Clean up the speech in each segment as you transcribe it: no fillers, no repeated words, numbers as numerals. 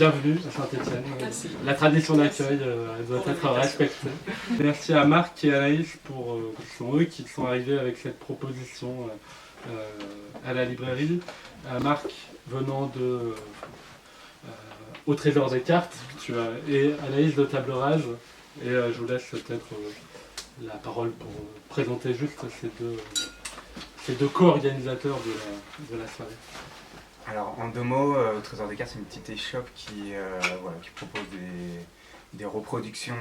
bienvenue à Saint-Étienne. Merci. La tradition d'accueil elle doit être respectée. Merci à Marc et Anaïs pour ce sont eux qui sont arrivés avec cette proposition à la librairie. Marc venant de au Trésor des cartes et Anaïs de Table Rase. Et je vous laisse peut-être la parole pour présenter juste ces deux co-organisateurs de la soirée. Alors en 2 mots, au Trésor des cartes, c'est une petite échoppe qui propose des reproductions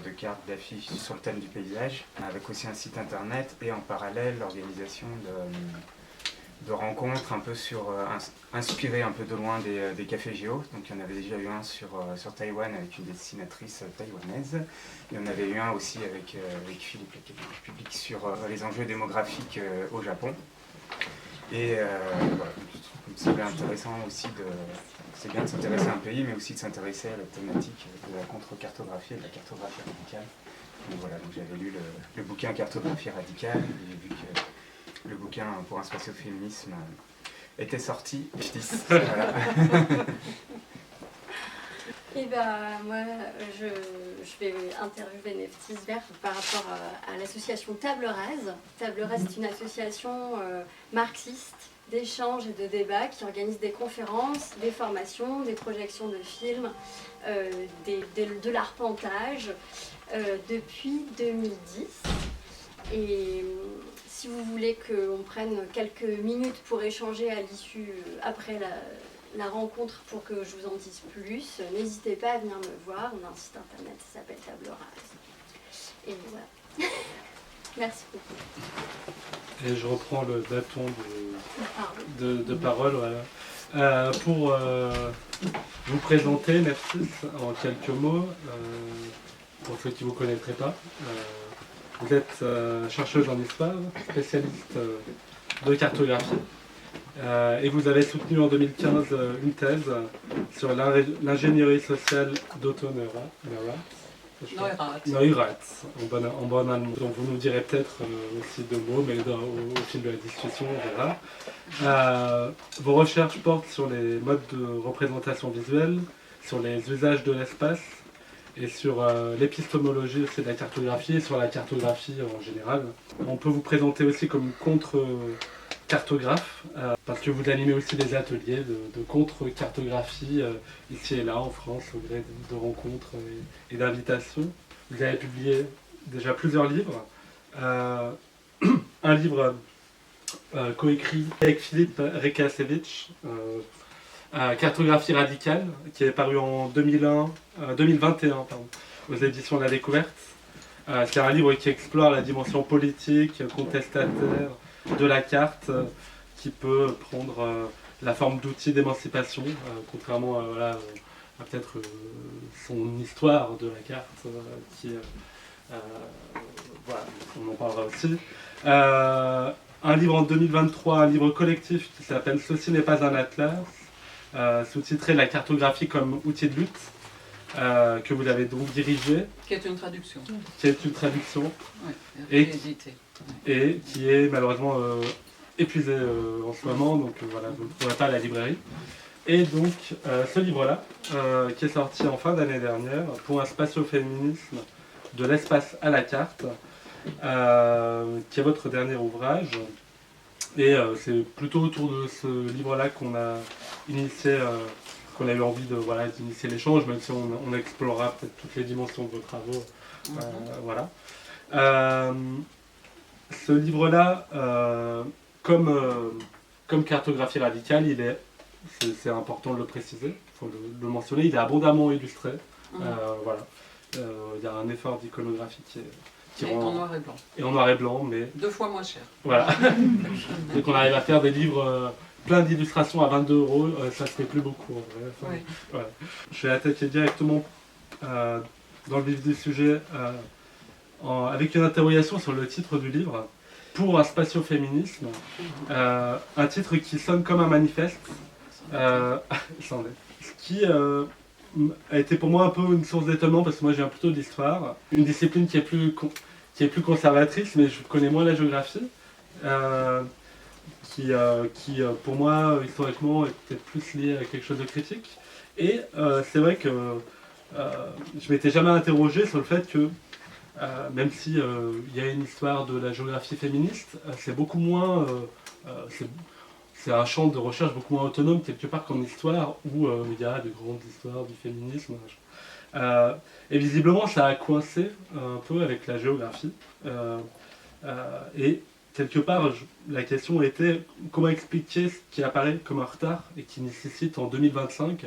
de cartes d'affiches sur le thème du paysage, avec aussi un site internet et en parallèle l'organisation de rencontres un peu inspirées un peu de loin des cafés géo. Donc il y en avait déjà eu un sur Taïwan avec une dessinatrice taïwanaise, et on avait eu un aussi avec Philippe, le public, sur les enjeux démographiques au Japon. Et voilà, c'est intéressant aussi c'est bien de s'intéresser à un pays, mais aussi de s'intéresser à la thématique de la contre-cartographie et de la cartographie radicale. Donc voilà, donc j'avais lu le bouquin Cartographie radicale, et j'ai vu que le bouquin pour un spatioféminisme était sorti. Voilà. Et moi, je vais interviewer Neftis Vert par rapport à l'association Table Rase. Table Rase est une association marxiste d'échange et de débat qui organise des conférences, des formations, des projections de films, de l'arpentage depuis 2010. Et si vous voulez qu'on prenne quelques minutes pour échanger à l'issue, après la rencontre, pour que je vous en dise plus, n'hésitez pas à venir me voir. On a un site internet qui s'appelle Table Rase. Et voilà. Merci beaucoup. Et je reprends le bâton de parole. Voilà. Pour vous présenter, Neftis, en quelques mots, pour ceux qui ne vous connaîtraient pas, vous êtes chercheuse en histoire, spécialiste de cartographie. Et vous avez soutenu en 2015 une thèse sur l'ingénierie sociale d'Otto Neurath, en bon allemand. Donc vous nous direz peut-être aussi 2 mots, mais au fil de la discussion, on verra. Vos recherches portent sur les modes de représentation visuelle, sur les usages de l'espace, et sur l'épistémologie aussi de la cartographie, et sur la cartographie en général. On peut vous présenter aussi comme contre-cartographe, parce que vous animez aussi des ateliers de contre-cartographie ici et là en France, au gré de rencontres et d'invitations. Vous avez publié déjà plusieurs livres. Un livre coécrit avec Philippe Rekasevich, Cartographie radicale, qui est paru en 2021 aux éditions La Découverte. C'est un livre qui explore la dimension politique, contestataire de la carte, qui peut prendre la forme d'outil d'émancipation, contrairement à peut-être son histoire de la carte, voilà, on en parlera aussi. Un livre en 2023, un livre collectif qui s'appelle « Ceci n'est pas un atlas », sous-titré « La cartographie comme outil de lutte », que vous avez donc dirigé. Qui est une traduction. Qui est une traduction. Oui, réédité. Et qui est malheureusement épuisé en ce moment, donc voilà, vous ne le trouverez pas à la librairie. Et donc ce livre-là, qui est sorti en fin d'année dernière, pour un spatioféminisme de l'espace à la carte, qui est votre dernier ouvrage. Et c'est plutôt autour de ce livre-là qu'on a initié, qu'on a eu envie d'initier l'échange, même si on explorera peut-être toutes les dimensions de vos travaux. Voilà. Ce livre-là, comme cartographie radicale, c'est important de le préciser, il faut le mentionner, il est abondamment illustré. Voilà. Il y a un effort d'iconographie qui rend... en noir et blanc. Et en noir et blanc, mais... 2 fois moins cher. Voilà. Donc on arrive à faire des livres plein d'illustrations à 22 €, ça se fait plus beaucoup en vrai. Enfin, oui. Voilà. Je vais attaquer directement dans le vif du sujet avec une interrogation sur le titre du livre. Pour un spatioféminisme, un titre qui sonne comme un manifeste, ce qui a été pour moi un peu une source d'étonnement, parce que moi je viens plutôt de l'histoire, une discipline qui est plus conservatrice, mais je connais moins la géographie, qui pour moi, historiquement, est peut-être plus lié à quelque chose de critique. Et c'est vrai que je m'étais jamais interrogé sur le fait que, même si il y a une histoire de la géographie féministe, c'est beaucoup moins... c'est un champ de recherche beaucoup moins autonome quelque part qu'en histoire où il y a de grandes histoires du féminisme. Et visiblement ça a coincé un peu avec la géographie. Et quelque part la question était comment expliquer ce qui apparaît comme un retard et qui nécessite en 2025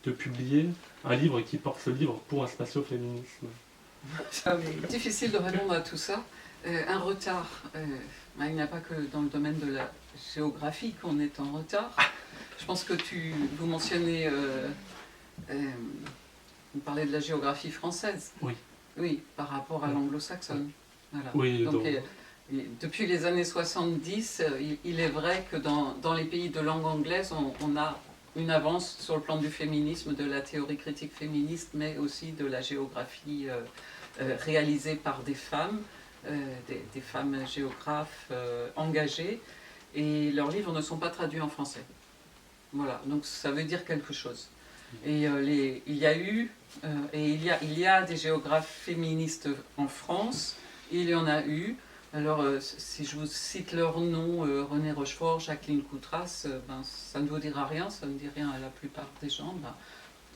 de publier un livre qui porte ce livre pour un spatio-féminisme. C'est difficile de répondre à tout ça. Un retard, il n'y a pas que dans le domaine de la géographie qu'on est en retard. Je pense que vous mentionnez, vous parlez de la géographie française. Oui. Oui, par rapport à l'anglo-saxonne. Voilà. Oui, donc, depuis les années 70, il est vrai que dans les pays de langue anglaise, on a une avance sur le plan du féminisme, de la théorie critique féministe, mais aussi de la géographie réalisée par des femmes géographes engagées, et leurs livres ne sont pas traduits en français. Voilà, donc ça veut dire quelque chose. Et il y a eu, et il y a des géographes féministes en France, il y en a eu. Alors, si je vous cite leurs noms, René Rochefort, Jacqueline Coutras, ça ne vous dira rien, ça ne dit rien à la plupart des gens.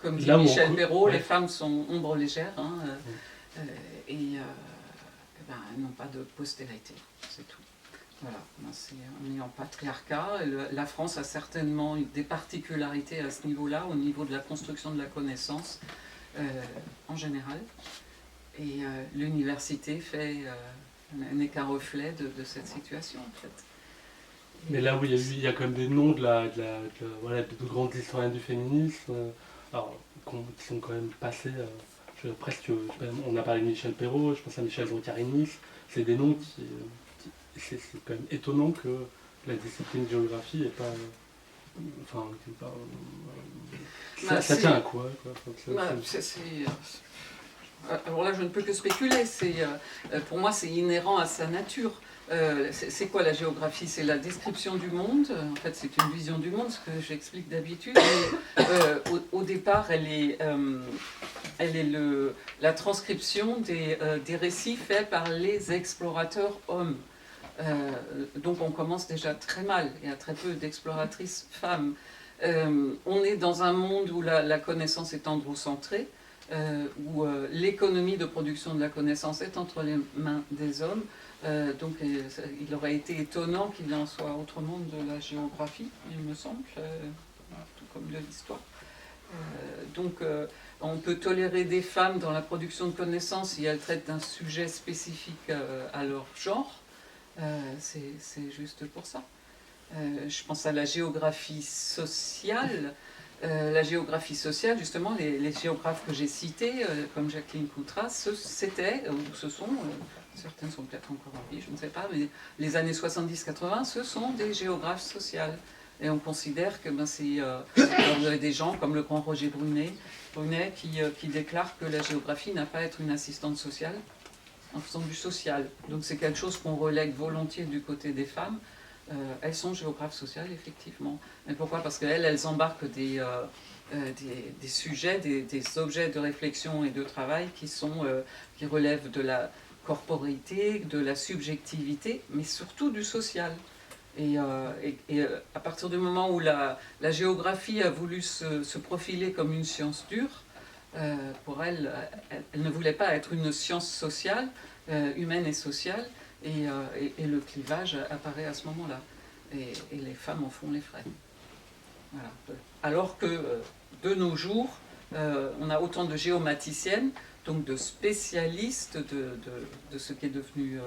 Comme dit Michel Perrault, ouais. Les femmes sont ombre légère, elles n'ont pas de postérité, c'est tout. Voilà, on est en patriarcat, la France a certainement des particularités à ce niveau-là, au niveau de la construction de la connaissance en général. Et l'université n'est qu'un reflet de cette situation, en fait. Mais là où il y a quand même des noms de grandes historiennes du féminisme, qui sont quand même passés, presque, on a parlé de Michel Perrault, je pense à Michel Zoncarinis, c'est des noms c'est quand même étonnant que la discipline de géographie n'est pas... ça tient à quoi alors là, je ne peux que spéculer. Pour moi, c'est inhérent à sa nature. C'est quoi la géographie? C'est la description du monde. En fait, c'est une vision du monde, ce que j'explique d'habitude. Au départ, elle est la transcription des récits faits par les explorateurs hommes. Donc on commence déjà très mal. Il y a très peu d'exploratrices femmes. On est dans un monde où la connaissance est androcentrée. Où l'économie de production de la connaissance est entre les mains des hommes. Donc il aurait été étonnant qu'il en soit autrement de la géographie, il me semble, tout comme de l'histoire. Donc on peut tolérer des femmes dans la production de connaissances si elles traitent d'un sujet spécifique à leur genre. C'est juste pour ça. Je pense à la géographie sociale. La géographie sociale, justement, les géographes que j'ai cités, comme Jacqueline Coutras, c'était, ou ce sont, certaines sont peut-être encore en vie, je ne sais pas, mais les années 70-80, ce sont des géographes sociales. Et on considère que vous avez des gens comme le grand Roger Brunet qui déclare que la géographie n'a pas à être une assistante sociale en faisant du social. Donc c'est quelque chose qu'on relègue volontiers du côté des femmes. Elles sont géographes sociales, effectivement. Mais pourquoi? Parce qu'elles embarquent des sujets, des objets de réflexion et de travail qui relèvent de la corporéité, de la subjectivité, mais surtout du social. Et à partir du moment où la géographie a voulu se profiler comme une science dure, pour elle ne voulait pas être une science sociale, humaine et sociale, et le clivage apparaît à ce moment-là. Et les femmes en font les frais. Voilà. Alors que de nos jours, on a autant de géomaticiennes, donc de spécialistes de ce qui est devenu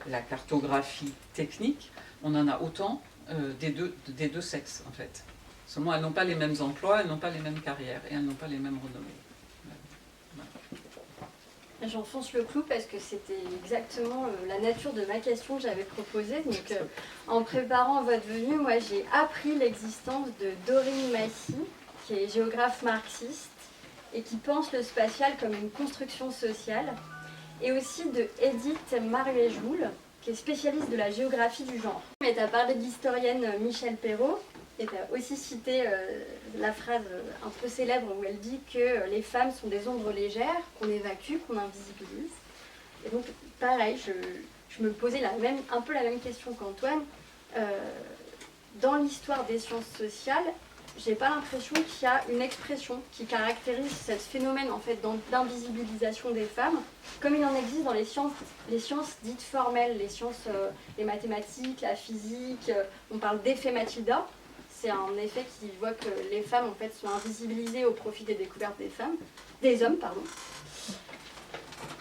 la cartographie technique, on en a autant des deux sexes en fait. Seulement elles n'ont pas les mêmes emplois, elles n'ont pas les mêmes carrières et elles n'ont pas les mêmes renommées. J'enfonce le clou parce que c'était exactement la nature de ma question que j'avais proposée. Donc, en préparant votre venue, moi j'ai appris l'existence de Doreen Massey, qui est géographe marxiste et qui pense le spatial comme une construction sociale, et aussi de Edith Mariejoul, qui est spécialiste de la géographie du genre. Mais tu as parlé de l'historienne Michèle Perrault, et tu as aussi cité la phrase un peu célèbre où elle dit que les femmes sont des ombres légères, qu'on évacue, qu'on invisibilise. Et donc, pareil, je me posais un peu la même question qu'Antoine. Dans l'histoire des sciences sociales, j'ai pas l'impression qu'il y a une expression qui caractérise ce phénomène en fait d'invisibilisation des femmes, comme il en existe dans les sciences dites formelles, les sciences, les mathématiques, la physique. On parle d'effet Matilda. C'est un effet qui voit que les femmes en fait sont invisibilisées au profit des découvertes des hommes, pardon.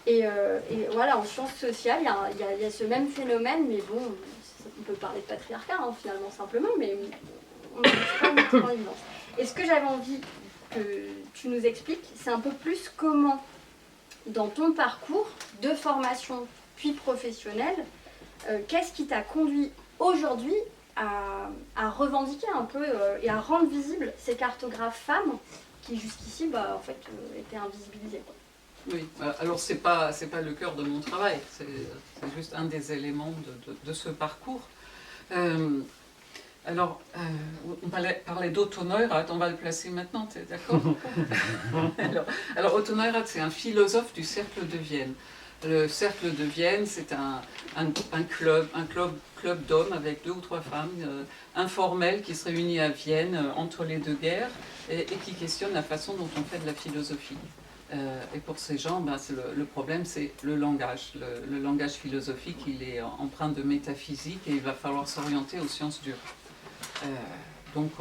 Et voilà, en sciences sociales, il y a ce même phénomène, mais bon, on peut parler de patriarcat finalement simplement, mais on n'a pas une évidence. Et ce que j'avais envie que tu nous expliques, c'est un peu plus comment, dans ton parcours de formation puis professionnel, qu'est-ce qui t'a conduit aujourd'hui à revendiquer un peu et à rendre visibles ces cartographes femmes qui jusqu'ici en fait, étaient invisibilisées, quoi. Oui, alors c'est pas le cœur de mon travail, c'est juste un des éléments de ce parcours. Alors, on parlait d'Otto Neurath, on va le placer maintenant, tu es d'accord? alors, Otto Neurath, c'est un philosophe du cercle de Vienne. Le cercle de Vienne, c'est un club d'hommes avec 2 ou 3 femmes informels qui se réunit à Vienne entre les 2 guerres et qui questionnent la façon dont on fait de la philosophie. Et pour ces gens, le problème, c'est le langage. Le langage philosophique, il est empreint de métaphysique et il va falloir s'orienter aux sciences dures. Donc,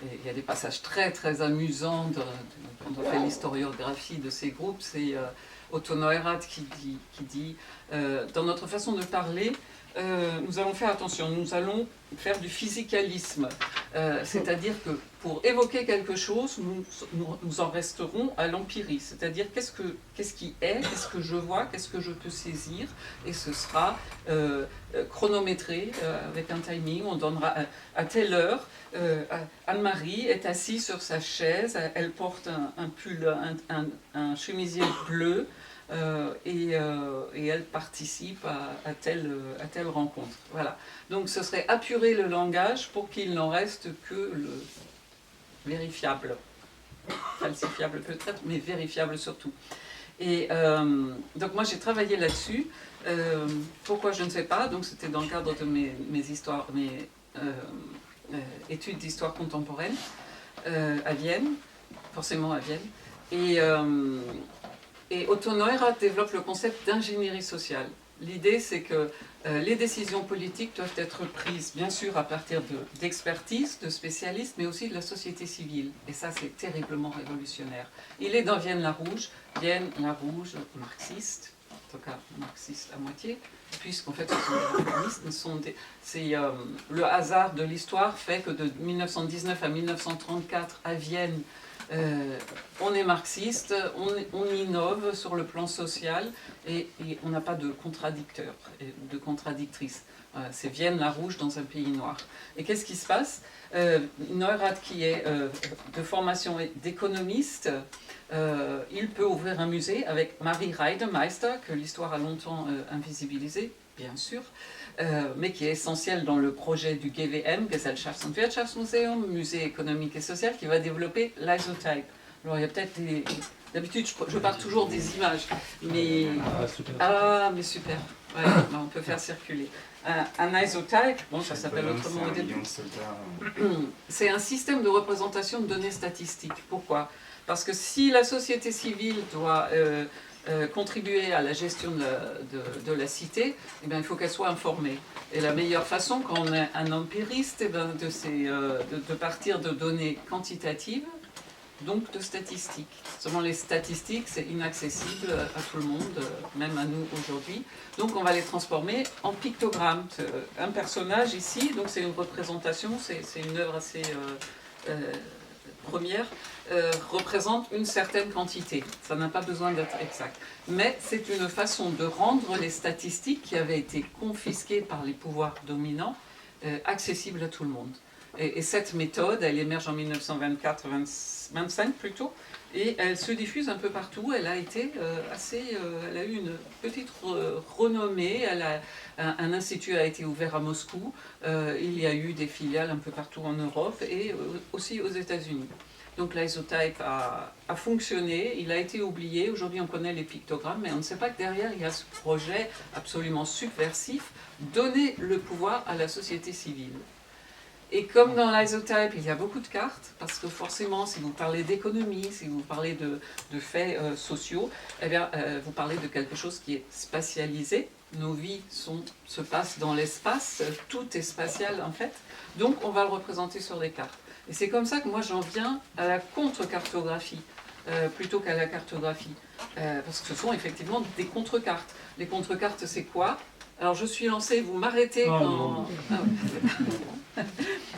il y a des passages très très amusants quand on fait l'historiographie de ces groupes. C'est Otto Neurath qui dit dans notre façon de parler, nous allons faire attention, nous allons faire du physicalisme, c'est-à-dire que pour évoquer quelque chose, nous en resterons à l'empirie, c'est-à-dire qu'est-ce qui est, qu'est-ce que je vois, qu'est-ce que je peux saisir, et ce sera chronométré avec un timing, on donnera à telle heure, Anne-Marie est assise sur sa chaise, elle porte un pull, un chemisier bleu, et elle participe à telle rencontre. Voilà. Donc ce serait apurer le langage pour qu'il n'en reste que le vérifiable. Falsifiable peut-être, mais vérifiable surtout. Et donc moi j'ai travaillé là-dessus. Pourquoi je ne sais pas, donc c'était dans le cadre de mes études d'histoire contemporaine à Vienne, forcément à Vienne. Et Otto Neurath développe le concept d'ingénierie sociale. L'idée, c'est que les décisions politiques doivent être prises, bien sûr, à partir d'expertise, de spécialistes, mais aussi de la société civile. Et ça, c'est terriblement révolutionnaire. Il est dans Vienne-la-Rouge, marxiste, en tout cas marxiste à moitié, puisqu'en fait, ce sont des réformistes. Le hasard de l'histoire fait que de 1919 à 1934, à Vienne, on est marxiste, on innove sur le plan social et on n'a pas de contradicteur, de contradictrice. C'est Vienne-la-Rouge dans un pays noir. Et qu'est-ce qui se passe? Neurath, qui est de formation d'économiste, il peut ouvrir un musée avec Marie Reidemeister, que l'histoire a longtemps invisibilisé, bien sûr, mais qui est essentiel dans le projet du GWM, Gesellschafts- und Wirtschaftsmuseum, musée économique et social, qui va développer l'isotype. Alors il y a peut-être des... D'habitude, je pars toujours des images, mais... mais super, ouais, on peut faire circuler. Un isotype, bon, ça s'appelle autrement au début. C'est un système de représentation de données statistiques. Pourquoi? Parce que si la société civile doit... contribuer à la gestion de la cité, eh bien, il faut qu'elle soit informée. Et la meilleure façon, quand on est un empiriste, eh bien, de partir de données quantitatives, donc de statistiques. Seulement les statistiques, c'est inaccessible à tout le monde, même à nous aujourd'hui. Donc on va les transformer en pictogrammes. Un personnage ici, donc c'est une représentation, c'est une œuvre assez... première, représente une certaine quantité. Ça n'a pas besoin d'être exact. Mais c'est une façon de rendre les statistiques qui avaient été confisquées par les pouvoirs dominants accessibles à tout le monde. Et cette méthode, elle émerge en 1924-25 plutôt, et elle se diffuse un peu partout. Elle a été elle a eu une petite renommée. Un institut a été ouvert à Moscou. Il y a eu des filiales un peu partout en Europe et aussi aux États-Unis. Donc l'isotype a fonctionné, il a été oublié. Aujourd'hui, on connaît les pictogrammes, mais on ne sait pas que derrière, il y a ce projet absolument subversif, donner le pouvoir à la société civile. Et comme dans l'isotype, il y a beaucoup de cartes, parce que forcément, si vous parlez d'économie, si vous parlez de faits sociaux, eh bien, vous parlez de quelque chose qui est spatialisé. Nos vies se passent dans l'espace, tout est spatial en fait. Donc, on va le représenter sur les cartes. Et c'est comme ça que moi, j'en viens à la contre-cartographie, plutôt qu'à la cartographie. Parce que ce sont effectivement des contre-cartes. Les contre-cartes, c'est quoi ? Alors, je suis lancée, vous m'arrêtez quand... Ah,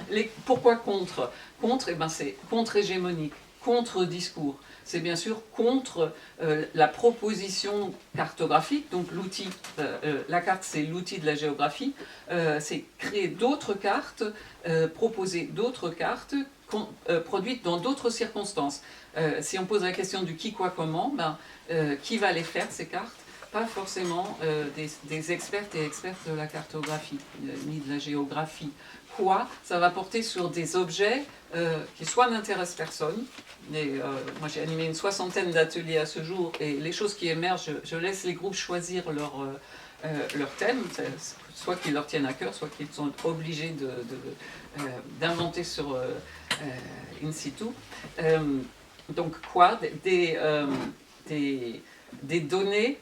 ouais. Pourquoi contre ? Contre, eh ben, c'est contre-hégémonique, contre-discours. C'est bien sûr contre la proposition cartographique, donc l'outil, la carte c'est l'outil de la géographie, c'est créer d'autres cartes, proposer d'autres cartes produites dans d'autres circonstances. Si on pose la question du qui, quoi, comment, qui va les faire ces cartes ? Pas forcément des expertes et expertes de la cartographie, ni de la géographie. Quoi ? Ça va porter sur des objets qui soit n'intéressent personne. Moi j'ai animé une 60aine d'ateliers à ce jour et les choses qui émergent, je laisse les groupes choisir leur thème, soit qu'ils leur tiennent à cœur, soit qu'ils sont obligés d'inventer sur in situ. Donc quoi ? Des données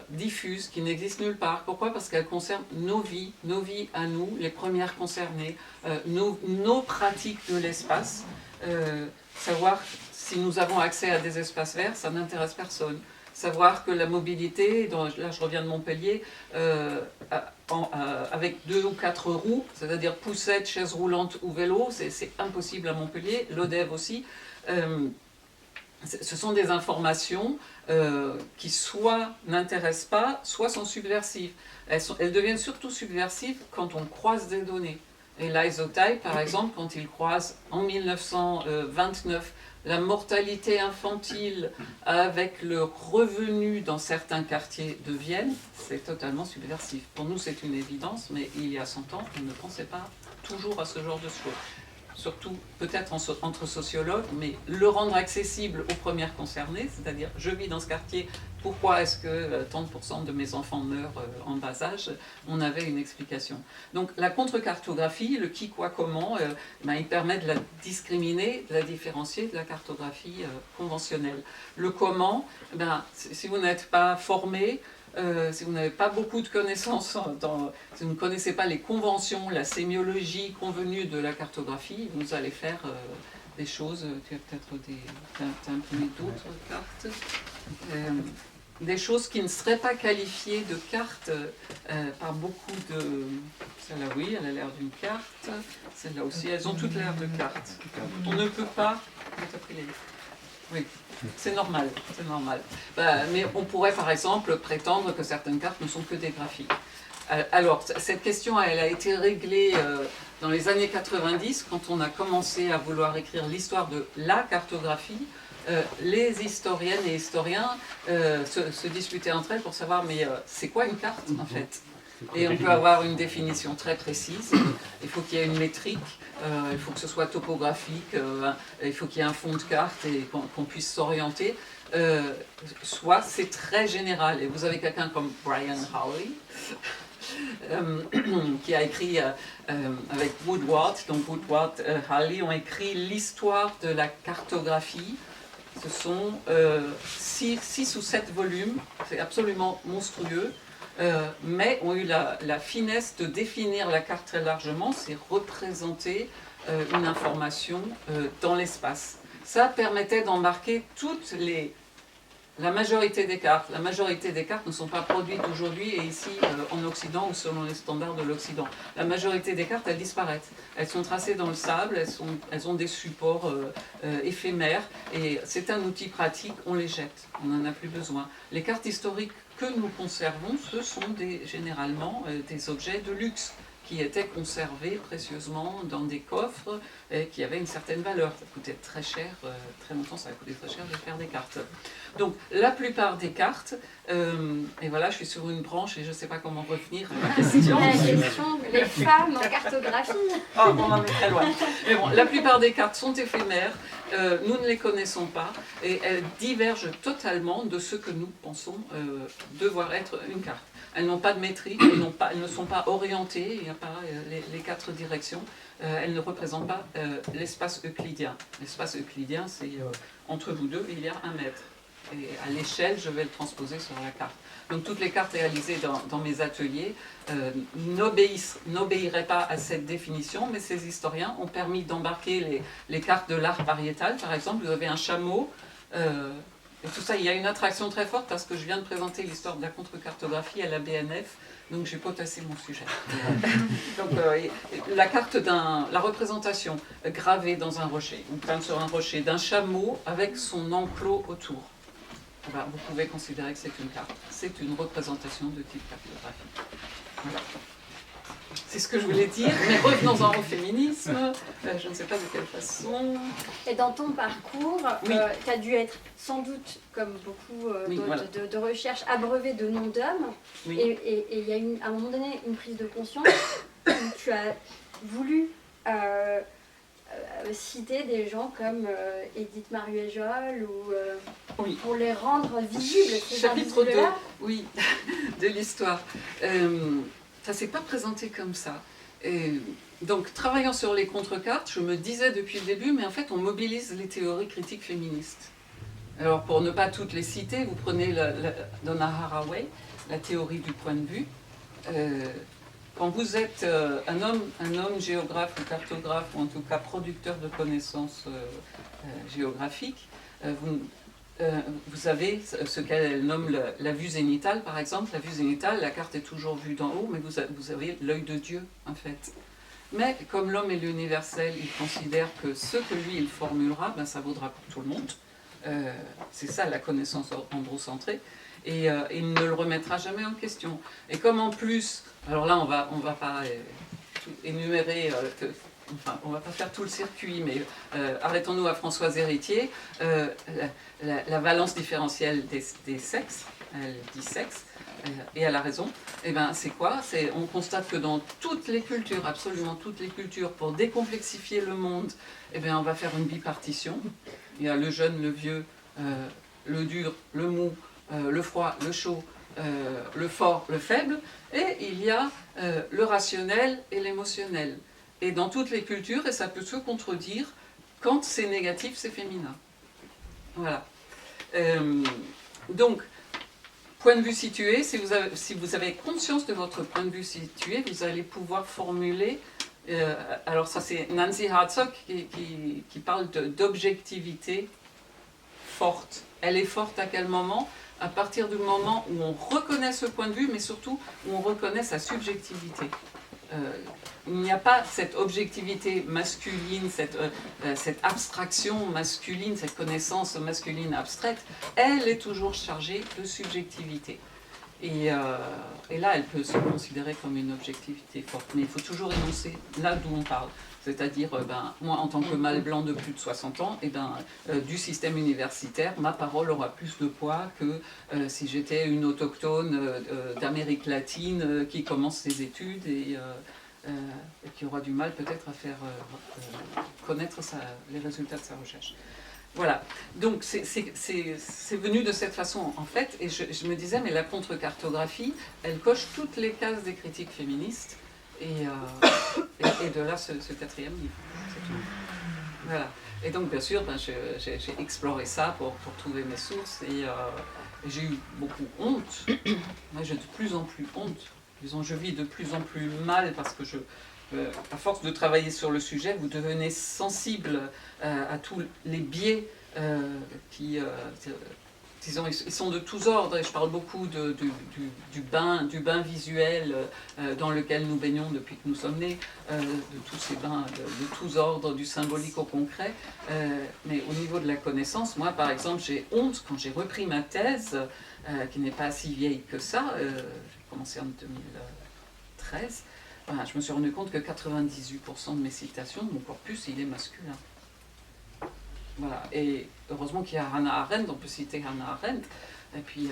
diffuses qui n'existent nulle part. Pourquoi ? Parce qu'elles concernent nos vies à nous, les premières concernées, nos pratiques de l'espace. Savoir si nous avons accès à des espaces verts, ça n'intéresse personne. Savoir que la mobilité, là je reviens de Montpellier, avec 2 ou 4 roues, c'est-à-dire poussette, chaise roulante ou vélo, c'est impossible à Montpellier, l'ODEV aussi. Ce sont des informations qui soit n'intéressent pas, soit sont subversives. Elles deviennent surtout subversives quand on croise des données. Et l'isotype, par exemple, quand il croise en 1929 la mortalité infantile avec le revenu dans certains quartiers de Vienne, c'est totalement subversif. Pour nous, c'est une évidence, mais il y a 100 ans, on ne pensait pas toujours à ce genre de choses. Surtout peut-être entre sociologues, mais le rendre accessible aux premières concernées, c'est-à-dire je vis dans ce quartier, pourquoi est-ce que 30% de mes enfants meurent en bas âge ? On avait une explication. Donc la contre-cartographie, le qui, quoi, comment, il permet de la discriminer, de la différencier de la cartographie conventionnelle. Le comment, si vous n'êtes pas formé, si vous n'avez pas beaucoup de connaissances, si vous ne connaissez pas les conventions, la sémiologie convenue de la cartographie, vous allez faire des choses, tu as peut-être imprimé d'autres cartes, des choses qui ne seraient pas qualifiées de cartes par beaucoup de... Celle-là, oui, elle a l'air d'une carte, celle-là aussi, elles ont toutes l'air de cartes. On ne peut pas... Oui. C'est normal, c'est normal. Mais on pourrait par exemple prétendre que certaines cartes ne sont que des graphiques. Alors, cette question, elle a été réglée dans les années 90, quand on a commencé à vouloir écrire l'histoire de la cartographie. Les historiennes et historiens se disputaient entre elles pour savoir, mais c'est quoi une carte en fait ? Et on peut avoir une définition très précise. Il faut qu'il y ait une métrique, il faut que ce soit topographique, il faut qu'il y ait un fond de carte et qu'on puisse s'orienter. Soit c'est très général. Et vous avez quelqu'un comme Brian Hawley, qui a écrit avec Woodward, donc Woodward et Hawley ont écrit l'histoire de la cartographie. Ce sont 6 ou 7 volumes, c'est absolument monstrueux. Mais ont eu la finesse de définir la carte très largement, c'est représenter une information dans l'espace. Ça permettait d'embarquer la majorité des cartes. La majorité des cartes ne sont pas produites aujourd'hui et ici en Occident ou selon les standards de l'Occident. La majorité des cartes, elles disparaissent. Elles sont tracées dans le sable, elles ont des supports éphémères et c'est un outil pratique, on les jette, on n'en a plus besoin. Les cartes historiques que nous conservons, ce sont généralement des objets de luxe. qui étaient conservés précieusement dans des coffres et qui avaient une certaine valeur. Ça coûtait très cher, très longtemps ça a coûté très cher de faire des cartes. Donc la plupart des cartes, et voilà, je suis sur une branche et je ne sais pas comment revenir à la question. La question, les femmes en cartographie. Ah, on en est très loin. Mais bon, la plupart des cartes sont éphémères, nous ne les connaissons pas et elles divergent totalement de ce que nous pensons devoir être une carte. Elles n'ont pas de métrique, elles ne sont pas orientées, il n'y a pas les 4 directions, elles ne représentent pas l'espace euclidien. L'espace euclidien, c'est entre vous deux, il y a 1 mètre. Et à l'échelle, je vais le transposer sur la carte. Donc toutes les cartes réalisées dans mes ateliers n'obéiraient pas à cette définition, mais ces historiens ont permis d'embarquer les cartes de l'art variétal. Par exemple, vous avez un chameau, et tout ça, il y a une attraction très forte parce que je viens de présenter l'histoire de la contre-cartographie à la BNF, donc j'ai potassé mon sujet. Donc la carte la représentation gravée dans un rocher, ou peinte sur un rocher, d'un chameau avec son enclos autour. Ben, vous pouvez considérer que c'est une carte. C'est une représentation de type cartographique. Voilà. C'est ce que je voulais dire, mais revenons-en au féminisme. Je ne sais pas de quelle façon. Et dans ton parcours, Oui. tu as dû être sans doute, comme beaucoup Oui, voilà. de recherches, abreuvé de noms d'hommes. Oui. Et il y a à un moment donné une prise de conscience où tu as voulu citer des gens comme Édith Maruejol ou Oui. pour les rendre visibles, ces Chapitre 2, invisibles-là. oui, de l'histoire. Ça ne s'est pas présenté comme ça. Donc, travaillant sur les contrecartes, je me disais depuis le début, mais en fait, on mobilise les théories critiques féministes. Alors, pour ne pas toutes les citer, vous prenez Donna Haraway, la théorie du point de vue. Quand vous êtes un homme géographe ou cartographe, ou en tout cas producteur de connaissances géographiques, vous avez ce qu'elle nomme la vue zénitale, par exemple. La vue zénitale, la carte est toujours vue d'en haut, mais vous avez l'œil de Dieu, en fait. Mais comme l'homme est l'universel, il considère que ce que lui, il formulera, ben, ça vaudra pour tout le monde. C'est ça la connaissance androcentrée. Et il ne le remettra jamais en question. Et comme en plus, alors là, on va pas énumérer... Enfin, on ne va pas faire tout le circuit, mais arrêtons-nous à Françoise Héritier. La valence différentielle des sexes, elle dit sexe, et elle a raison. Et ben, c'est quoi? On constate que dans toutes les cultures, absolument toutes les cultures, pour décomplexifier le monde, eh bien, on va faire une bipartition. Il y a le jeune, le vieux, le dur, le mou, le froid, le chaud, le fort, le faible, et il y a le rationnel et l'émotionnel. Et dans toutes les cultures, et ça peut se contredire, quand c'est négatif, c'est féminin. Voilà. Donc, point de vue situé, si vous avez conscience de votre point de vue situé, vous allez pouvoir formuler... alors ça c'est Nancy Hartsock qui parle d'objectivité forte. Elle est forte à quel moment? À partir du moment où on reconnaît ce point de vue, mais surtout où on reconnaît sa subjectivité. Il n'y a pas cette objectivité masculine, cette abstraction masculine, cette connaissance masculine abstraite, elle est toujours chargée de subjectivité. Et là, elle peut se considérer comme une objectivité forte. Mais il faut toujours énoncer là d'où on parle. C'est-à-dire, moi, en tant que mâle blanc de plus de 60 ans, du système universitaire, ma parole aura plus de poids que si j'étais une autochtone d'Amérique latine qui commence ses études et qui aura du mal peut-être à faire connaître les résultats de sa recherche. Voilà, donc c'est venu de cette façon en fait, et je me disais, mais la contre-cartographie, elle coche toutes les cases des critiques féministes, et de là ce 4e livre. Voilà, et donc bien sûr, j'ai exploré ça pour trouver mes sources, et j'ai eu beaucoup honte. Moi j'ai de plus en plus honte, disons, je vis de plus en plus mal parce que à force de travailler sur le sujet, vous devenez sensible à tous les biais qui, disons, ils sont de tous ordres, et je parle beaucoup du bain visuel dans lequel nous baignons depuis que nous sommes nés, de tous ces bains de tous ordres, du symbolique au concret, mais au niveau de la connaissance, moi par exemple, j'ai honte quand j'ai repris ma thèse, qui n'est pas si vieille que ça, j'ai commencé en 2013, je me suis rendu compte que 98% de mes citations, de mon corpus, il est masculin. Voilà. Et heureusement qu'il y a Hannah Arendt, on peut citer Hannah Arendt, et puis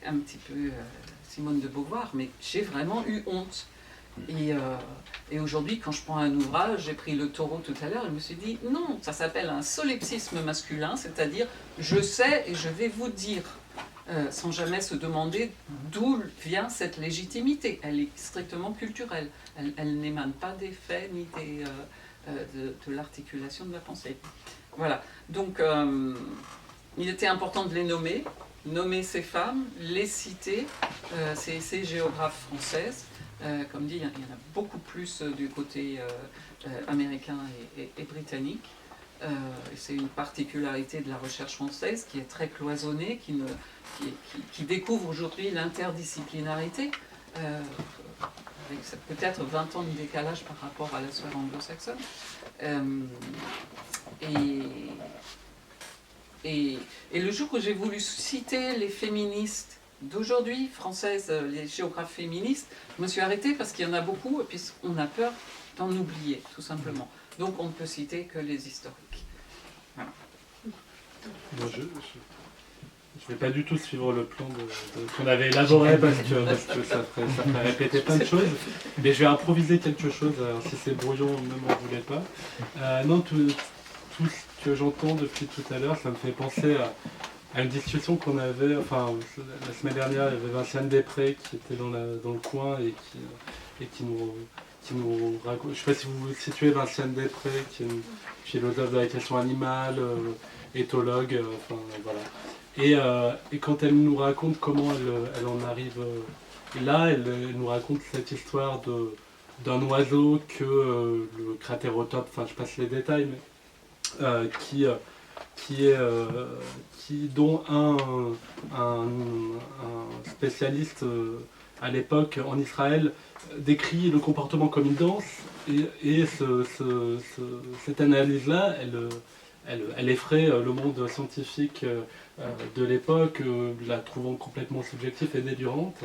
un petit peu Simone de Beauvoir, mais j'ai vraiment eu honte. Et aujourd'hui, quand je prends un ouvrage, j'ai pris le taureau tout à l'heure, je me suis dit, non, ça s'appelle un solipsisme masculin, c'est-à-dire je sais et je vais vous dire, sans jamais se demander d'où vient cette légitimité. Elle est strictement culturelle, elle n'émane pas des faits ni de l'articulation de la pensée. Voilà, donc il était important de les nommer ces femmes, les citer, ces géographes françaises. Comme dit, il y en a beaucoup plus du côté américain et britannique. Et c'est une particularité de la recherche française qui est très cloisonnée, qui découvre aujourd'hui l'interdisciplinarité, avec peut-être 20 ans de décalage par rapport à la sphère anglo-saxonne. Et le jour où j'ai voulu citer les féministes d'aujourd'hui, françaises, les géographes féministes, je me suis arrêtée parce qu'il y en a beaucoup et puis on a peur d'en oublier, tout simplement. Donc on ne peut citer que les historiques. Voilà. Moi, je ne vais pas du tout suivre le plan qu'on avait élaboré parce que ça ferait répéter plein de choses, mais je vais improviser quelque chose, alors si c'est brouillon, ne m'en voulez pas. Non, tout ce que j'entends depuis tout à l'heure, ça me fait penser à une discussion qu'on avait, enfin la semaine dernière, il y avait Vinciane Després qui était dans le coin et qui nous raconte. Je ne sais pas si vous situez Vinciane Després, qui est une philosophe de la question animale, éthologue, enfin voilà. Et quand elle nous raconte comment elle en arrive là, elle nous raconte cette histoire d'un oiseau que le cratérotope, enfin je passe les détails, mais dont un spécialiste à l'époque en Israël décrit le comportement comme une danse, et cette analyse-là, elle effraie le monde scientifique de l'époque, la trouvant complètement subjective et délirante.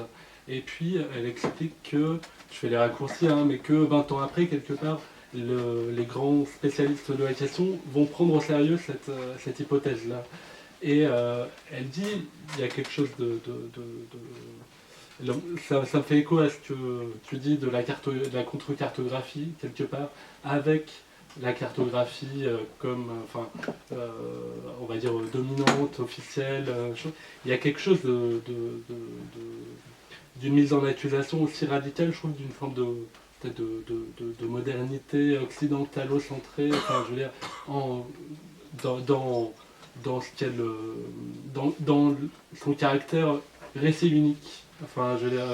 Et puis elle explique que, je fais les raccourcis, mais que 20 ans après, quelque part, les grands spécialistes de la question vont prendre au sérieux cette hypothèse-là. Et elle dit, il y a quelque chose ça me fait écho à ce que tu dis de la contre-cartographie, quelque part, avec la cartographie comme, on va dire, dominante, officielle. Il y a quelque chose d'une mise en accusation aussi radicale, je trouve, d'une forme de modernité occidentalo-centrée, enfin, je veux dire, dans ce qu'elle, dans son caractère récit unique. Enfin, je veux dire,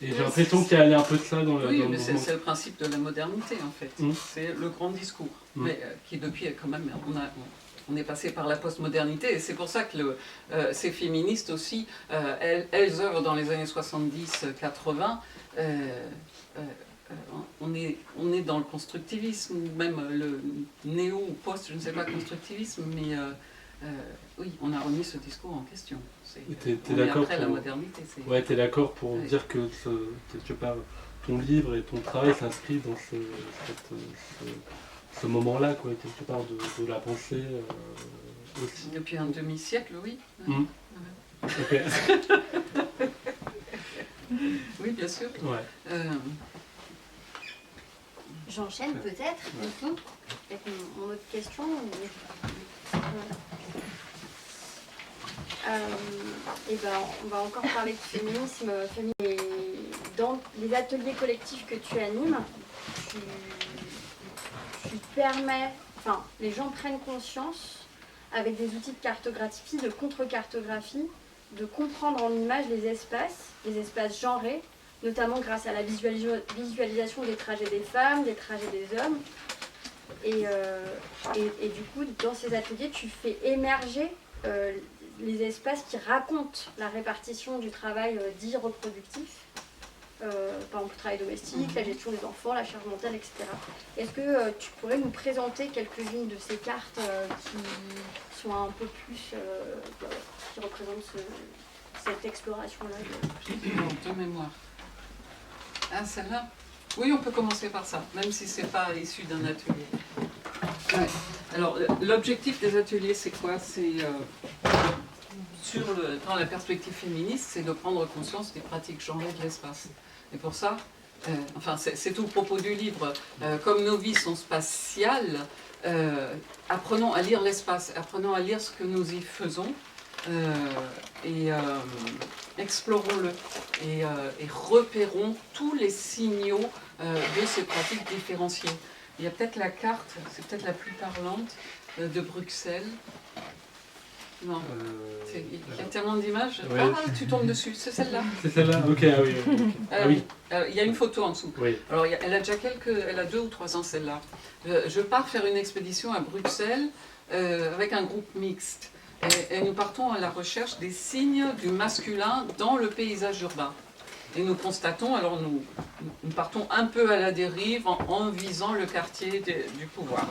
et j'ai l'impression qu'il y a un peu de ça dans oui, dans mais le c'est mouvement. le principe de la modernité, en fait. C'est le grand discours, mais qui depuis, quand même, on est passé par la postmodernité, et c'est pour ça que ces féministes aussi, elles œuvrent dans les années 70-80, on est dans le constructivisme, ou même le néo ou post, je ne sais pas, constructivisme, mais oui, on a remis ce discours en question. T'es d'accord après la modernité. Ouais, t'es d'accord pour dire que quelque part, ton livre et ton travail s'inscrivent dans ce moment-là, quoi, quelque part de la pensée aussi. Depuis un demi-siècle, oui. Okay. Oui, bien sûr. Ouais. J'enchaîne peut-être, du coup, avec mon autre question. Et ben, on va encore parler de féminisme. Et dans les ateliers collectifs que tu animes, tu permets, enfin, les gens prennent conscience, avec des outils de cartographie, de contre-cartographie, de comprendre en images les espaces genrés, notamment grâce à la visualisation des trajets des femmes, des trajets des hommes. Et du coup, dans ces ateliers, tu fais émerger les espaces qui racontent la répartition du travail dit reproductif, par exemple le travail domestique, la gestion des enfants, la charge mentale, etc. Est-ce que tu pourrais nous présenter quelques-unes de ces cartes qui sont un peu plus, qui représentent cette exploration-là De mémoire. Ah, celle-là. Oui, on peut commencer par ça, même si c'est pas issu d'un atelier. Ouais. Alors, l'objectif des ateliers, c'est quoi? C'est dans la perspective féministe, c'est de prendre conscience des pratiques genrées de l'espace. Et pour ça, enfin, c'est tout le propos du livre. Comme nos vies sont spatiales, apprenons à lire l'espace, apprenons à lire ce que nous y faisons. Et explorons-le et repérons tous les signaux de ces pratiques différenciées. Il y a peut-être la carte, c'est peut-être la plus parlante, de Bruxelles. Non, il y a tellement d'images. Ouais. Ah, tu tombes dessus, c'est celle-là. C'est celle-là. Ok, ah oui. Ok. Ah oui. Il y a une photo en dessous. Oui. Alors, elle a déjà elle a 2 ou 3 ans celle-là. Je pars faire une expédition à Bruxelles avec un groupe mixte. Et nous partons à la recherche des signes du masculin dans le paysage urbain. Et nous constatons, alors nous partons un peu à la dérive en visant le quartier du pouvoir,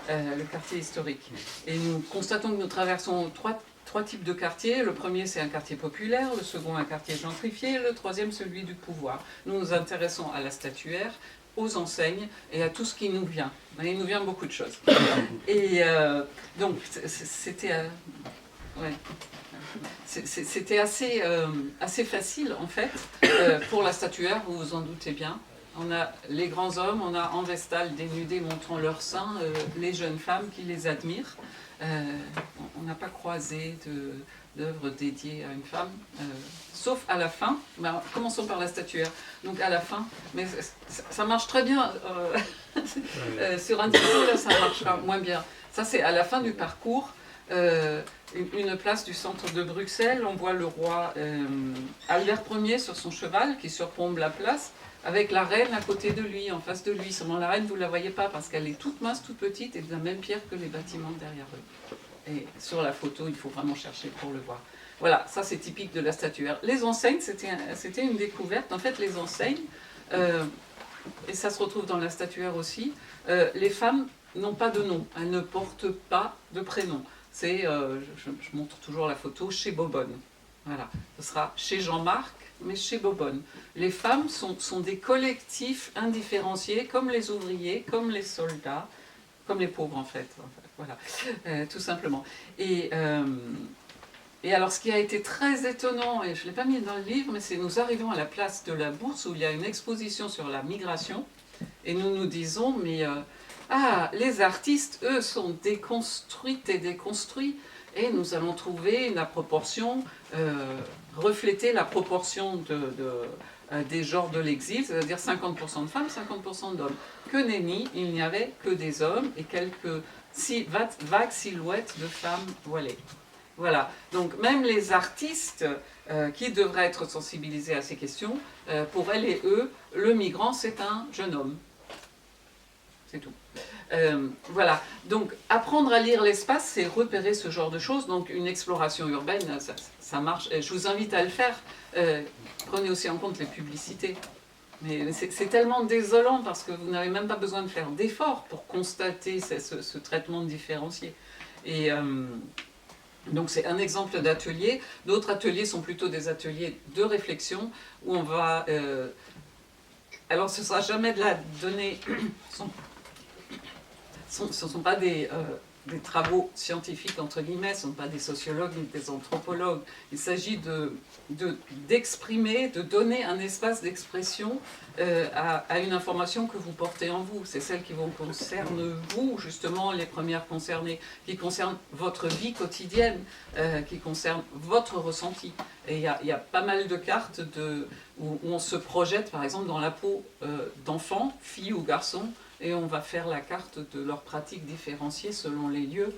le quartier historique. Et nous constatons que nous traversons trois types de quartiers. Le premier, c'est un quartier populaire, le second, un quartier gentrifié, le troisième, celui du pouvoir. Nous nous intéressons à la statuaire, aux enseignes et à tout ce qui nous vient. Il nous vient beaucoup de choses. Et donc, c'était... Ouais. C'était assez facile en fait pour la statuaire, vous vous en doutez bien. On a les grands hommes, on a en vestale dénudés montrant leurs seins, les jeunes femmes qui les admirent. On n'a pas croisé d'œuvres dédiées à une femme, sauf à la fin. Ben, commençons par la statuaire. Donc à la fin, mais ça marche très bien. Sur un tableau, là, ça marchera moins bien. Ça, c'est à la fin du parcours. Une place du centre de Bruxelles, on voit le roi Albert Ier sur son cheval qui surplombe la place, avec la reine à côté de lui, en face de lui. Seulement la reine, vous ne la voyez pas parce qu'elle est toute mince, toute petite et de la même pierre que les bâtiments derrière eux. Et sur la photo, il faut vraiment chercher pour le voir. Voilà, ça c'est typique de la statuaire. Les enseignes, c'était une découverte. En fait, les enseignes, et ça se retrouve dans la statuaire aussi, les femmes n'ont pas de nom, elles ne portent pas de prénom. C'est, je montre toujours la photo, chez Bobonne. Voilà, ce sera chez Jean-Marc, mais chez Bobonne. Les femmes sont des collectifs indifférenciés, comme les ouvriers, comme les soldats, comme les pauvres en fait. Voilà, tout simplement. Et alors ce qui a été très étonnant, et je ne l'ai pas mis dans le livre, mais c'est nous arrivons à la place de la Bourse où il y a une exposition sur la migration, et nous nous disons, mais... les artistes, eux, sont déconstruites et déconstruits, et nous allons trouver la proportion, refléter la proportion des genres de l'exil, c'est-à-dire 50% de femmes, 50% d'hommes. Que nenni, il n'y avait que des hommes et quelques vagues silhouettes de femmes voilées. Voilà, donc même les artistes qui devraient être sensibilisés à ces questions, pour elles et eux, le migrant, c'est un jeune homme. C'est tout. Voilà, donc apprendre à lire l'espace, c'est repérer ce genre de choses. Donc une exploration urbaine, ça marche. Je vous invite à le faire. Prenez aussi en compte les publicités. Mais c'est tellement désolant parce que vous n'avez même pas besoin de faire d'efforts pour constater ce traitement différencié. Et donc c'est un exemple d'atelier. D'autres ateliers sont plutôt des ateliers de réflexion où on va... alors ce ne sera jamais de la donnée... Ce ne sont pas des travaux scientifiques, entre guillemets, ce ne sont pas des sociologues ni des anthropologues. Il s'agit d'exprimer, de donner un espace d'expression à une information que vous portez en vous. C'est celle qui vous concerne, vous, justement, les premières concernées, qui concerne votre vie quotidienne, qui concerne votre ressenti. Et il y a pas mal de cartes où on se projette, par exemple, dans la peau d'enfants, filles ou garçons, et on va faire la carte de leurs pratiques différenciées selon les lieux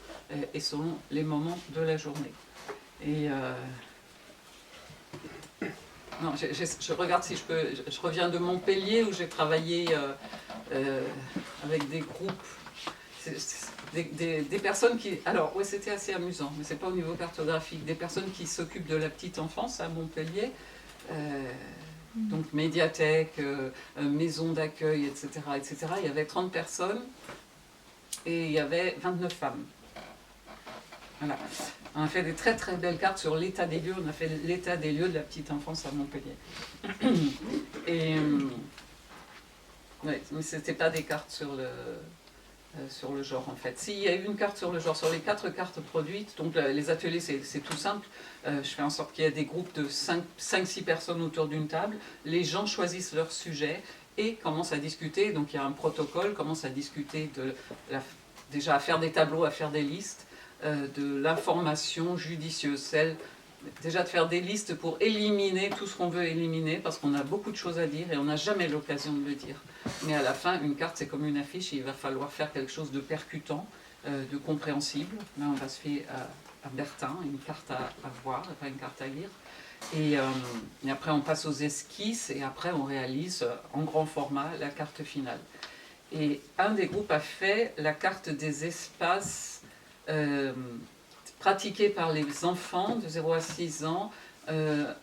et selon les moments de la journée. Et non, je regarde si je peux... Je reviens de Montpellier où j'ai travaillé avec des groupes, des personnes qui... Alors, oui, c'était assez amusant, mais c'est pas au niveau cartographique. Des personnes qui s'occupent de la petite enfance à Montpellier, donc médiathèque, maison d'accueil, etc., etc. Il y avait 30 personnes et il y avait 29 femmes. Voilà. On a fait des très très belles cartes sur l'état des lieux. On a fait l'état des lieux de la petite enfance à Montpellier. Et Ouais, mais ce n'était pas des cartes sur le genre en fait. S'il y a eu une carte sur le genre, sur les 4 cartes produites, donc les ateliers c'est tout simple, je fais en sorte qu'il y ait des groupes de 5-6 personnes autour d'une table, les gens choisissent leur sujet et commencent à discuter, donc il y a un protocole, commencent à discuter déjà à faire des tableaux, à faire des listes, de l'information judicieuse, déjà de faire des listes pour éliminer tout ce qu'on veut éliminer, parce qu'on a beaucoup de choses à dire et on n'a jamais l'occasion de le dire. Mais à la fin, une carte, c'est comme une affiche, et il va falloir faire quelque chose de percutant, de compréhensible. Là, on va se faire à Bertin, une carte à voir, pas une carte à lire. Et après, on passe aux esquisses, et après, on réalise en grand format la carte finale. Et un des groupes a fait la carte des espaces pratiqués par les enfants de 0 à 6 ans,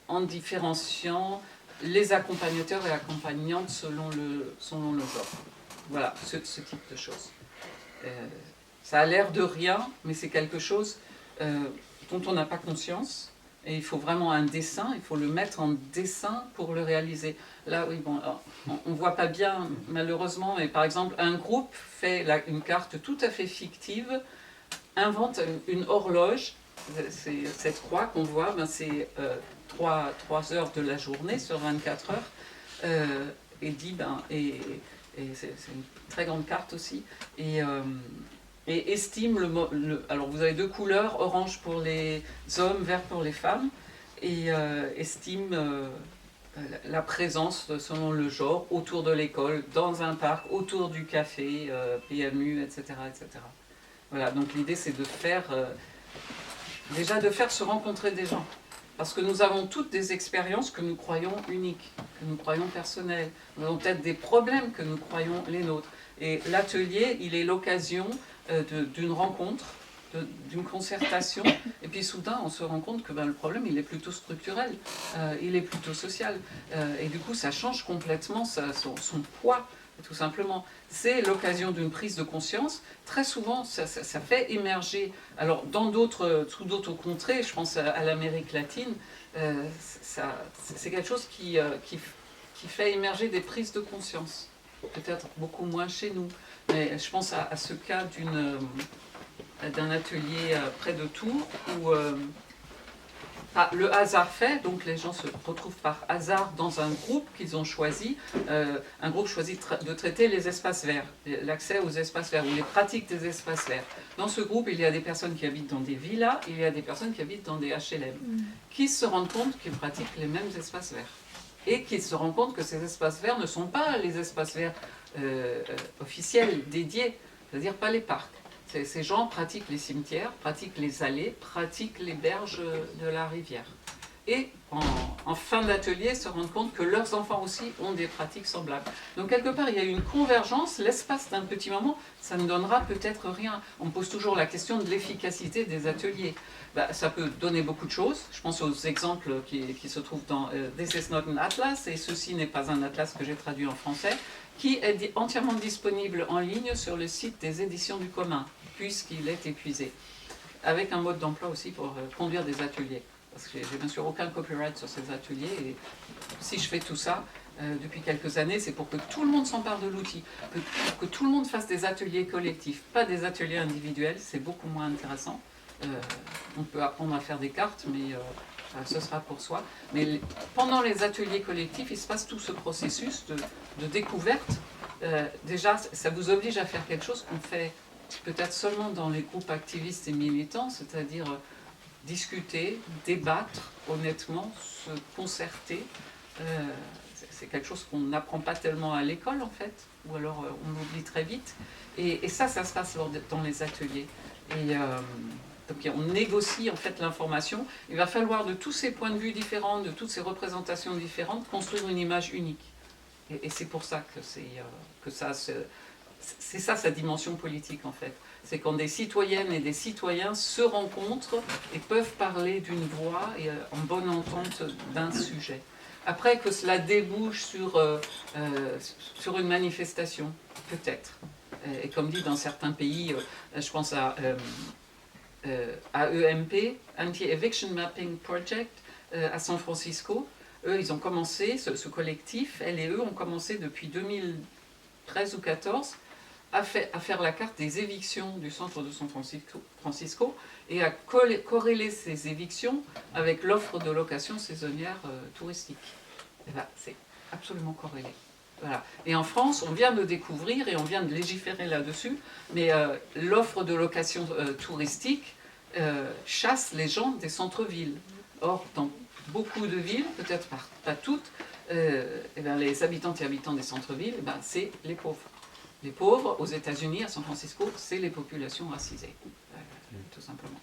en différenciant les accompagnateurs et accompagnantes selon le genre. Voilà, ce type de choses. Ça a l'air de rien, mais c'est quelque chose dont on n'a pas conscience. Et il faut vraiment un dessin, il faut le mettre en dessin pour le réaliser. Là, oui, bon, on ne voit pas bien, malheureusement, mais par exemple, un groupe fait une carte tout à fait fictive, invente une horloge. Cette croix qu'on voit, ben c'est 3 heures de la journée sur 24 heures, et dit, et c'est une très grande carte aussi, et estime alors vous avez 2 couleurs, orange pour les hommes, vert pour les femmes, et estime la présence selon le genre autour de l'école, dans un parc, autour du café, PMU, etc., etc. Voilà, donc l'idée c'est de faire déjà de faire se rencontrer des gens. Parce que nous avons toutes des expériences que nous croyons uniques, que nous croyons personnelles. Nous avons peut-être des problèmes que nous croyons les nôtres. Et l'atelier, il est l'occasion d'une rencontre, d'une concertation. Et puis soudain, on se rend compte que le problème, il est plutôt structurel, il est plutôt social. Et du coup, ça change complètement son poids, tout simplement. C'est l'occasion d'une prise de conscience. Très souvent, ça fait émerger, alors sous d'autres contrées, je pense à l'Amérique latine, c'est quelque chose qui fait émerger des prises de conscience. Peut-être beaucoup moins chez nous. Mais je pense à ce cas d'un atelier près de Tours où le hasard fait, donc les gens se retrouvent par hasard dans un groupe qu'ils ont choisi, un groupe choisi de traiter les espaces verts, l'accès aux espaces verts ou les pratiques des espaces verts. Dans ce groupe, il y a des personnes qui habitent dans des villas, il y a des personnes qui habitent dans des HLM, qui se rendent compte qu'ils pratiquent les mêmes espaces verts. Et qui se rendent compte que ces espaces verts ne sont pas les espaces verts officiels, dédiés, c'est-à-dire pas les parcs. Ces gens pratiquent les cimetières, pratiquent les allées, pratiquent les berges de la rivière. Et en fin d'atelier, se rendent compte que leurs enfants aussi ont des pratiques semblables. Donc quelque part, il y a une convergence. L'espace d'un petit moment, ça ne donnera peut-être rien. On pose toujours la question de l'efficacité des ateliers. Ça peut donner beaucoup de choses. Je pense aux exemples qui se trouvent dans This is not an atlas, et ceci n'est pas un atlas que j'ai traduit en français, qui est entièrement disponible en ligne sur le site des éditions du commun, puisqu'il est épuisé, avec un mode d'emploi aussi pour conduire des ateliers. Parce que j'ai bien sûr aucun copyright sur ces ateliers, et si je fais tout ça depuis quelques années, c'est pour que tout le monde s'empare de l'outil, pour que tout le monde fasse des ateliers collectifs, pas des ateliers individuels, c'est beaucoup moins intéressant. On peut apprendre à faire des cartes, mais ce sera pour soi. Mais pendant les ateliers collectifs, il se passe tout ce processus de découverte. Déjà, ça vous oblige à faire quelque chose qu'on fait peut-être seulement dans les groupes activistes et militants, c'est-à-dire discuter, débattre honnêtement, se concerter. C'est quelque chose qu'on n'apprend pas tellement à l'école en fait, ou alors on l'oublie très vite. Et ça se passe dans les ateliers. Et donc on négocie en fait l'information. Il va falloir de tous ces points de vue différents, de toutes ces représentations différentes, construire une image unique. Et c'est pour ça que c'est ça sa dimension politique en fait. C'est quand des citoyennes et des citoyens se rencontrent et peuvent parler d'une voix et en bonne entente d'un sujet. Après que cela débouche sur une manifestation, peut-être. Et comme dit dans certains pays, je pense à EMP, Anti-Eviction Mapping Project, à San Francisco. Eux, ils ont commencé, ce collectif, elle et eux, ont commencé depuis 13 ou 14, à faire la carte des évictions du centre de San Francisco et à corréler ces évictions avec l'offre de location saisonnière touristique. Et ben, c'est absolument corrélé. Voilà. Et en France, on vient de découvrir et on vient de légiférer là-dessus, mais l'offre de location touristique chasse les gens des centres-villes. Or, dans beaucoup de villes, peut-être pas toutes, les habitantes et habitants des centres-villes, c'est les pauvres. Les pauvres, aux États-Unis, à San Francisco, c'est les populations racisées, tout simplement.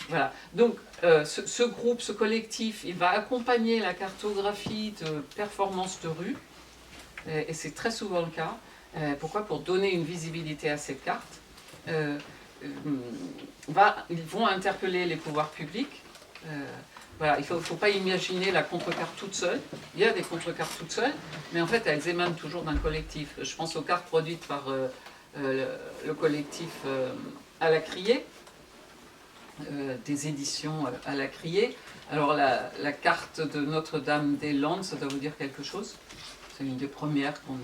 Voilà. Donc, ce groupe, ce collectif, il va accompagner la cartographie de performance de rue, et c'est très souvent le cas. Pourquoi ? Pour donner une visibilité à cette carte. Ils vont interpeller les pouvoirs publics. Voilà, il ne faut pas imaginer la contrecarte toute seule. Il y a des contrecartes toutes seules, mais en fait, elles émanent toujours d'un collectif. Je pense aux cartes produites par le collectif à la criée, des éditions à la criée. Alors, la carte de Notre-Dame-des-Landes, ça doit vous dire quelque chose. C'est une des premières qu'on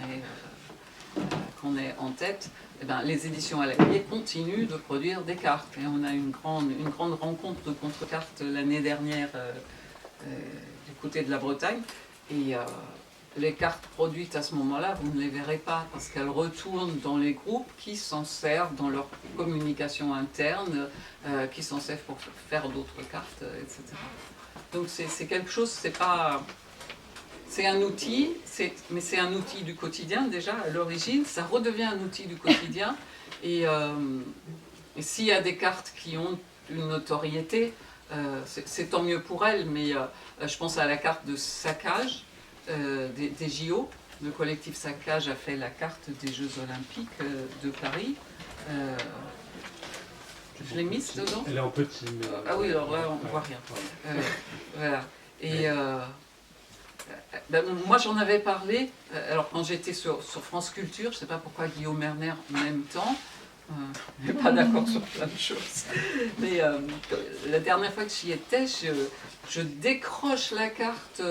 ait en tête. Eh bien, les éditions à la criée continuent de produire des cartes. Et on a une grande rencontre de contrecartes l'année dernière du côté de la Bretagne. Et les cartes produites à ce moment-là, vous ne les verrez pas parce qu'elles retournent dans les groupes qui s'en servent dans leur communication interne, qui s'en servent pour faire d'autres cartes, etc. Donc c'est quelque chose, c'est pas... C'est un outil, mais c'est un outil du quotidien déjà à l'origine, ça redevient un outil du quotidien. Et s'il y a des cartes qui ont une notoriété, c'est tant mieux pour elles, mais je pense à la carte de saccage des JO. Le collectif Saccage a fait la carte des Jeux Olympiques de Paris. Je l'ai mise dedans ? Elle est en petit. Mais... Ah oui, alors là, on ne voit rien. Voilà. Et... moi j'en avais parlé, alors quand j'étais sur France Culture, je ne sais pas pourquoi Guillaume Erner en même temps, on n'est pas d'accord sur plein de choses, mais la dernière fois que j'y étais, je décroche la carte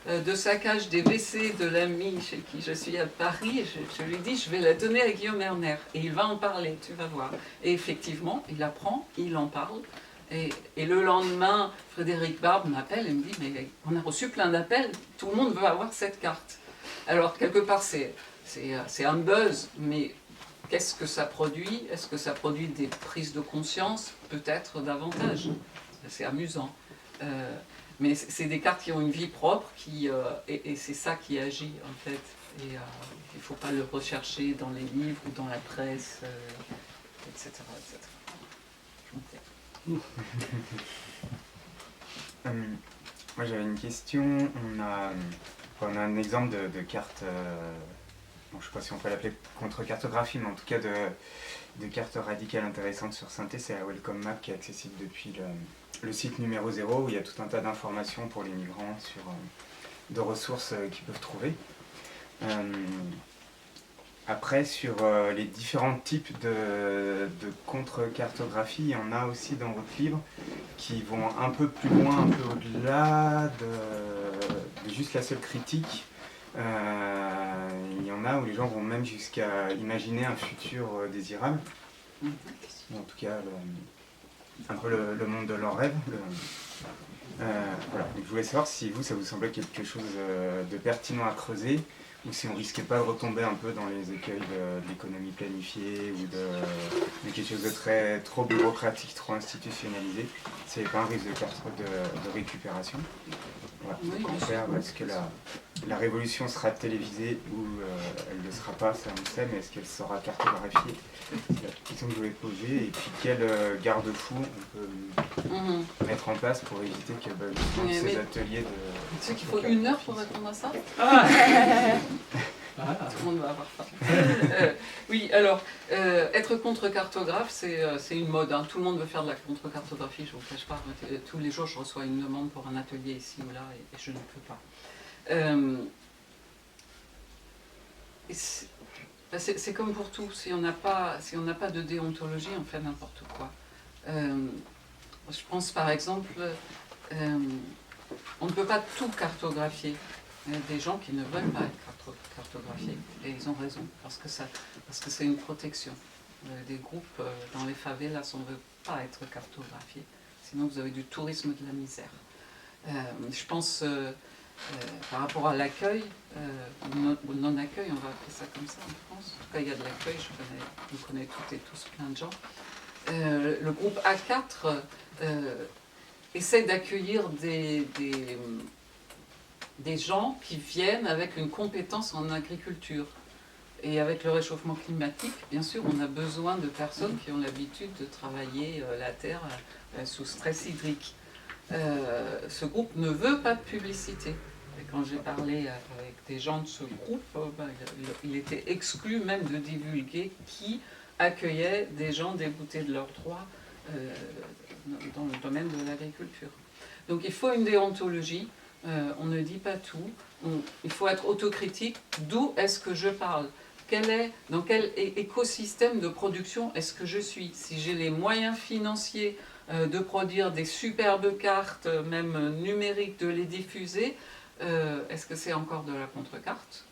de saccage des WC de l'ami chez qui je suis à Paris, et je lui dis je vais la donner à Guillaume Erner, et il va en parler, tu vas voir. Et effectivement, il la prend, il en parle. Et le lendemain, Frédéric Barbe m'appelle et me dit mais on a reçu plein d'appels, tout le monde veut avoir cette carte. Alors quelque part c'est un buzz, mais qu'est-ce que ça produit ? Est-ce que ça produit des prises de conscience ? Peut-être davantage. C'est amusant. Mais c'est des cartes qui ont une vie propre et c'est ça qui agit en fait. Et il ne faut pas le rechercher dans les livres ou dans la presse, etc. etc. Moi j'avais une question, on a un exemple de carte, bon, je ne sais pas si on peut l'appeler contre-cartographie, mais en tout cas de carte radicale intéressante sur Synthé, c'est la Welcome Map qui est accessible depuis le site numéro 0 où il y a tout un tas d'informations pour les migrants de ressources qu'ils peuvent trouver. Après, sur les différents types de contre-cartographie, il y en a aussi dans votre livre qui vont un peu plus loin, un peu au-delà de juste la seule critique. Il y en a où les gens vont même jusqu'à imaginer un futur désirable. Ou en tout cas, un peu le monde de leurs rêves. Voilà. Donc, je voulais savoir si vous, ça vous semblait quelque chose de pertinent à creuser, ou si on risquait pas de retomber un peu dans les écueils de l'économie planifiée ou de quelque chose de trop bureaucratique, trop institutionnalisé. S'il n'y avait pas un risque de récupération. Voilà. Oui, Au contraire, est-ce que la révolution sera télévisée ou elle ne le sera pas, ça on sait, mais est-ce qu'elle sera cartographiée ? C'est la question que je voulais poser. Et puis quel garde-fou on peut mettre en place pour éviter que ces ateliers de... Tu sais qu'il faut 1 heure pour répondre à ça ? Tout le monde va avoir faim. Oui, alors, être contre-cartographe, c'est une mode. Hein. Tout le monde veut faire de la contre-cartographie, je ne vous cache pas. Tous les jours, je reçois une demande pour un atelier ici ou là, et je ne peux pas. C'est comme pour tout. Si on n'a pas de déontologie, on fait n'importe quoi. Je pense par exemple, on ne peut pas tout cartographier. des gens qui ne veulent pas être cartographiés. Et ils ont raison, parce que c'est une protection. Des groupes dans les favelas, on ne veut pas être cartographiés. Sinon, vous avez du tourisme de la misère. Je pense, par rapport à l'accueil, ou le non-accueil, on va appeler ça comme ça en France. En tout cas, il y a de l'accueil, je connais toutes et tous plein de gens. Le groupe A4 essaie d'accueillir des gens qui viennent avec une compétence en agriculture. Et avec le réchauffement climatique, bien sûr, on a besoin de personnes qui ont l'habitude de travailler la terre sous stress hydrique. Ce groupe ne veut pas de publicité. Et quand j'ai parlé avec des gens de ce groupe, il était exclu même de divulguer qui accueillait des gens déboutés de leurs droits dans le domaine de l'agriculture. Donc il faut une déontologie, on ne dit pas tout, il faut être autocritique, d'où est-ce que je parle ? Dans quel écosystème de production est-ce que je suis? Si j'ai les moyens financiers de produire des superbes cartes, même numériques, de les diffuser, est-ce que c'est encore de la contrecarte?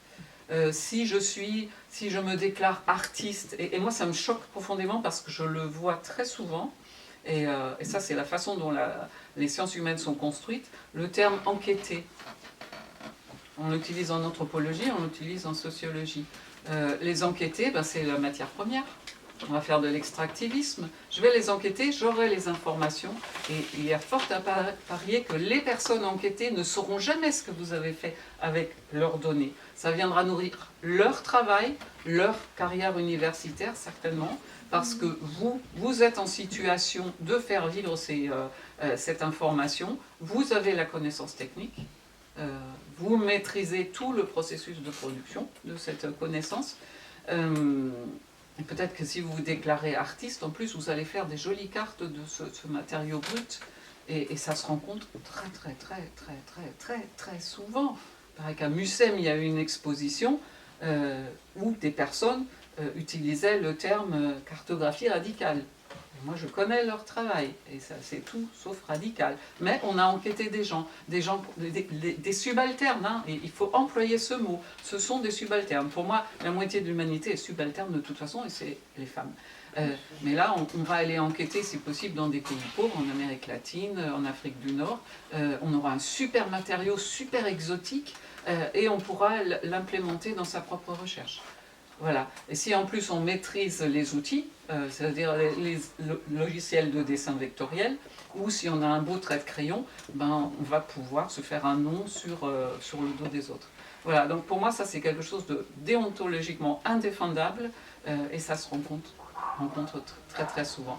Si je me déclare artiste, et moi ça me choque profondément parce que je le vois très souvent, et ça c'est la façon dont les sciences humaines sont construites, le terme enquêter. On l'utilise en anthropologie, on l'utilise en sociologie. Les enquêter, c'est la matière première. On va faire de l'extractivisme. Je vais les enquêter, j'aurai les informations. Et il y a fort à parier que les personnes enquêtées ne sauront jamais ce que vous avez fait avec leurs données. Ça viendra nourrir leur travail, leur carrière universitaire, certainement, parce que vous êtes en situation de faire vivre cette information. Vous avez la connaissance technique. Vous maîtrisez tout le processus de production de cette connaissance. Et peut-être que si vous vous déclarez artiste, en plus, vous allez faire des jolies cartes de ce matériau brut. Et ça se rencontre très souvent. Il paraît qu'à Mussem, il y a eu une exposition où des personnes utilisaient le terme cartographie radicale. Moi, je connais leur travail, et ça, c'est tout sauf radical. Mais on a enquêté des subalternes, hein, et il faut employer ce mot. Ce sont des subalternes. Pour moi, la moitié de l'humanité est subalterne de toute façon, et c'est les femmes. Mais là, on va aller enquêter, si possible, dans des pays pauvres, en Amérique latine, en Afrique du Nord. On aura un super matériau, super exotique, et on pourra l'implémenter dans sa propre recherche. Voilà. Et si en plus on maîtrise les outils, c'est-à-dire les logiciels de dessin vectoriel, ou si on a un beau trait de crayon, on va pouvoir se faire un nom sur le dos des autres. Voilà, donc pour moi ça c'est quelque chose de déontologiquement indéfendable, et ça se rencontre très souvent.